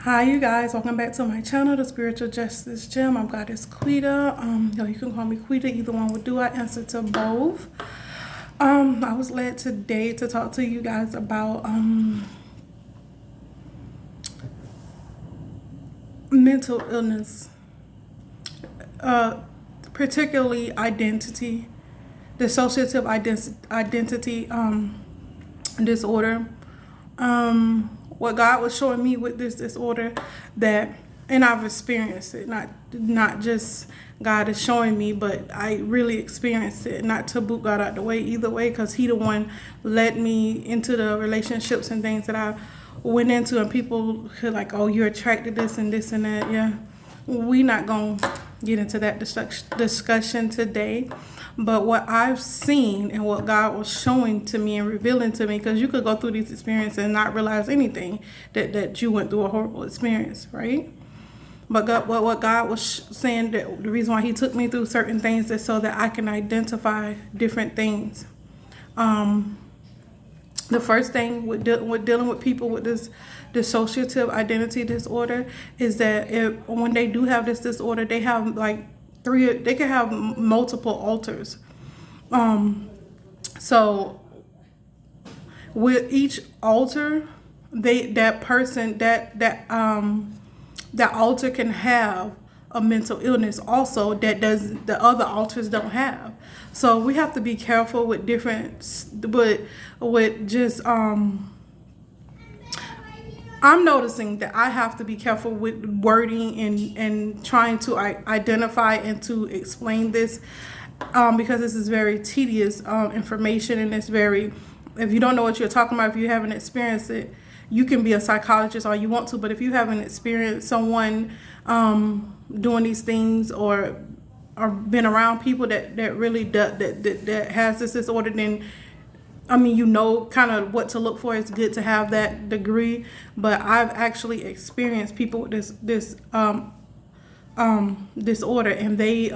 Hi you guys, welcome back to my channel, The Spiritual Justice Gym. I'm Goddess Quita. You can call me Quita, either one would do. I answer to both. I was led today to talk to you guys about mental illness, particularly identity, dissociative identity disorder. What God was showing me with this disorder that, and I've experienced it, not just God is showing me, but I really experienced it. Not to boot God out the way either way, because He the one led me into the relationships and things that I went into, and people could like, oh, you're attracted to this and this and that. Yeah, we not gonna get into that discussion today. But what I've seen and what God was showing to me and revealing to me, because you could go through these experiences and not realize anything, that you went through a horrible experience, right? But what God was saying, that the reason why He took me through certain things is so that I can identify different things. The first thing with dealing with people with this dissociative identity disorder is that when they do have this disorder, they have like they can have multiple alters. So with each alter, that alter can have a mental illness also that the other alters don't have. So we have to be careful with I'm noticing that I have to be careful with wording and trying to identify and to explain this, because this is very tedious information, and it's very, if you don't know what you're talking about, if you haven't experienced it, you can be a psychologist all you want to, but if you haven't experienced someone doing these things or been around people that really that has this disorder, then I mean, you know kind of what to look for. It's good to have that degree, but I've actually experienced people with this disorder, and they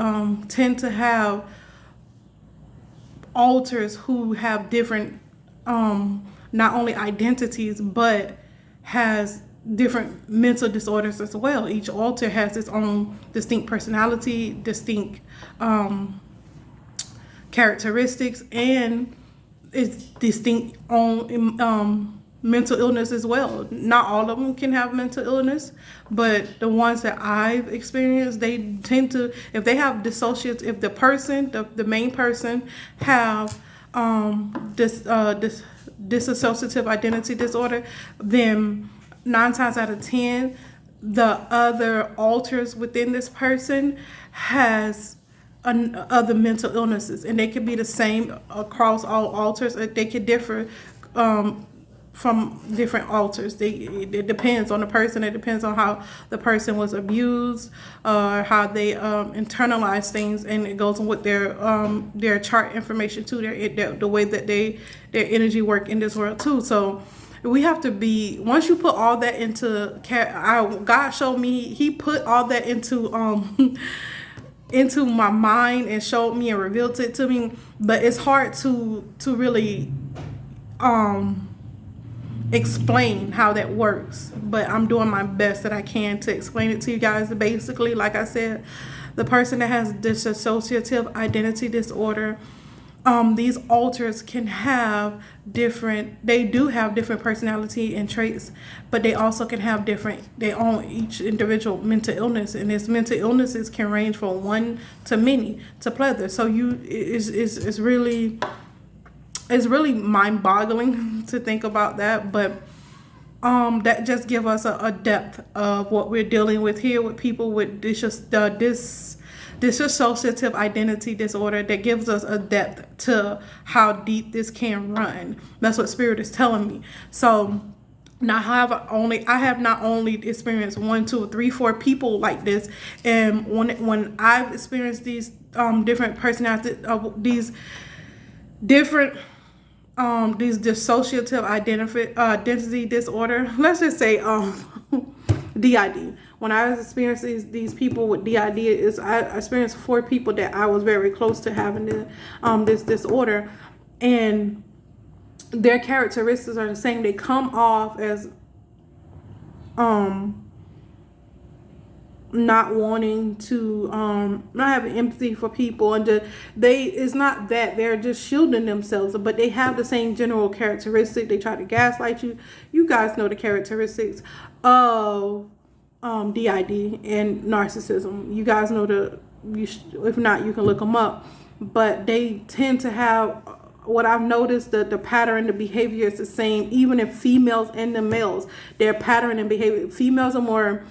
tend to have alters who have different not only identities but has different mental disorders as well. Each alter has its own distinct personality, distinct characteristics, and it's distinct on mental illness as well. Not all of them can have mental illness, but the ones that I've experienced, they tend to, if they have dissociative, if the person, the main person have this dissociative identity disorder, then 9 times out of 10, the other alters within this person has other mental illnesses, and they could be the same across all alters. They could differ from different alters. It depends on the person. It depends on how the person was abused, how they internalize things, and it goes on with their chart information too. The way that their energy work in this world too. So we have to be, once you put all that into God showed me, He put all that into my mind and showed me and revealed it to me, but it's hard to really explain how that works, but I'm doing my best that I can to explain it to you guys. Basically, like I said, the person that has dissociative identity disorder, these alters can have different personality and traits, but they also can have their own, each individual mental illness, and these mental illnesses can range from one to many to pleather. So it's really mind-boggling to think about that, but that just give us a depth of what we're dealing with here with people with dissociative identity disorder, that gives us a depth to how deep this can run. That's what Spirit is telling me. So now, however, I have not only experienced 1, 2, 3, 4 people like this, and when I've experienced these different personalities, these dissociative identity disorder, let's just say D.I.D. When I experienced these people with D.I.D, I experienced 4 people that I was very close to having this disorder, and their characteristics are the same. They come off as not wanting to not having empathy for people, and it's not that they're just shielding themselves, but they have the same general characteristic. They try to gaslight you. You guys know the characteristics of D.I.D and narcissism. You guys know if not, you can look them up. But they tend to have, what I've noticed, the pattern, the behavior is the same, even in females and the males. Their pattern and behavior. Females are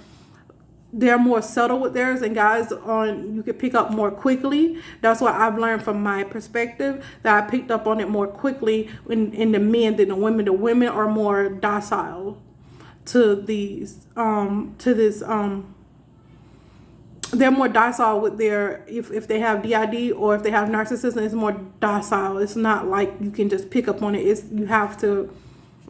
they're more subtle with theirs, and guys you can pick up more quickly. That's what I've learned from my perspective, that I picked up on it more quickly in the men than the women. The women are more docile to these they're more docile with their, if they have D.I.D or if they have narcissism, it's more docile. It's not like you can just pick up on it. You have to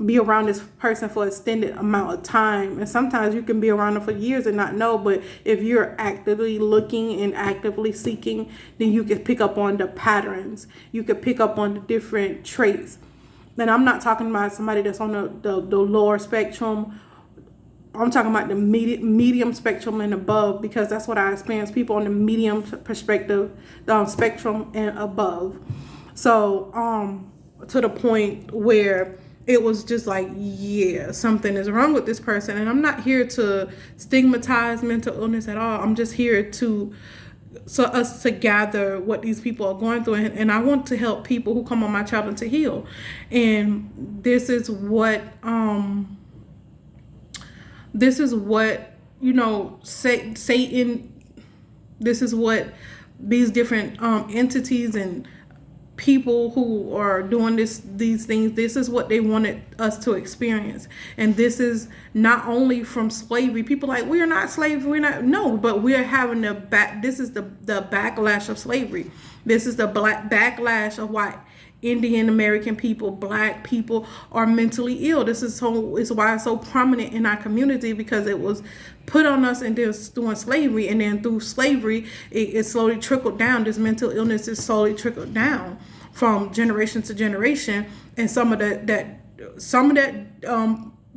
be around this person for an extended amount of time, and sometimes you can be around them for years and not know. But if you're actively looking and actively seeking, then you can pick up on the patterns. You can pick up on the different traits. And I'm not talking about somebody that's on the lower spectrum. I'm talking about the medium spectrum and above, because that's what I experience. People on the medium perspective, spectrum and above. So to the point where it was just like, yeah, something is wrong with this person. And I'm not here to stigmatize mental illness at all. I'm just here so us to gather what these people are going through. And I want to help people who come on my channel to heal. And this is what, Satan, this is what these different entities and people who are doing these things, this is what they wanted us to experience. And this is not only from slavery. People like, we are not slaves, no, but we're having this is the backlash of slavery. This is the backlash of why Indian American people, black people are mentally ill. This is why it's so prominent in our community, because it was put on us and then during slavery, and then through slavery it slowly trickled down. This mental illness is slowly trickled down from generation to generation, and some of that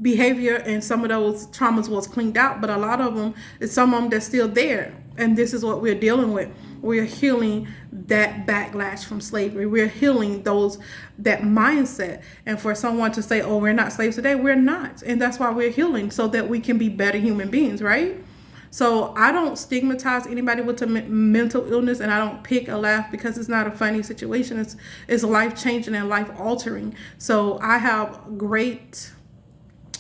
behavior and some of those traumas was cleaned out, but a lot of them, some of them that's still there. And this is what we're dealing with. We're healing that backlash from slavery. We're healing that mindset. And for someone to say, oh, we're not slaves today, we're not. And that's why we're healing, so that we can be better human beings, right? So I don't stigmatize anybody with a mental illness, and I don't pick a laugh, because it's not a funny situation. It's life-changing and life-altering. So I have great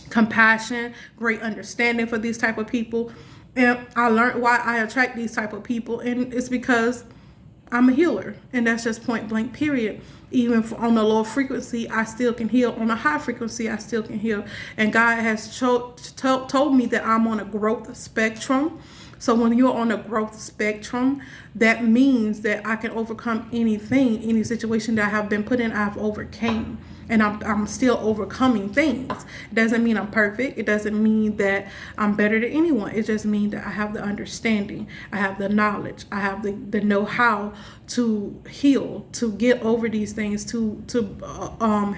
compassion, great understanding for these type of people. And I learned why I attract these type of people, and it's because I'm a healer, and that's just point blank, period. Even on a low frequency, I still can heal. On a high frequency, I still can heal. And God has told me that I'm on a growth spectrum. So when you're on a growth spectrum, that means that I can overcome anything, any situation that I have been put in, I've overcame. And I'm still overcoming things. It doesn't mean I'm perfect. It doesn't mean that I'm better than anyone. It just means that I have the understanding. I have the knowledge. I have the know-how to heal, to get over these things, to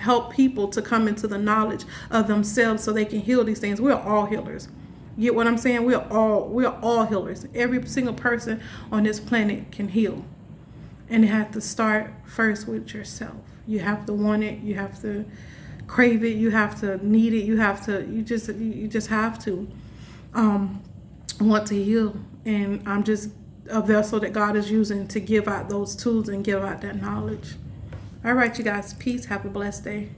help people to come into the knowledge of themselves so they can heal these things. We're all healers. You get what I'm saying? We're all healers. Every single person on this planet can heal. And it has to start first with yourself. You have to want it. You have to crave it. You have to need it. You just have to want to heal. And I'm just a vessel that God is using to give out those tools and give out that knowledge. All right, you guys. Peace. Have a blessed day.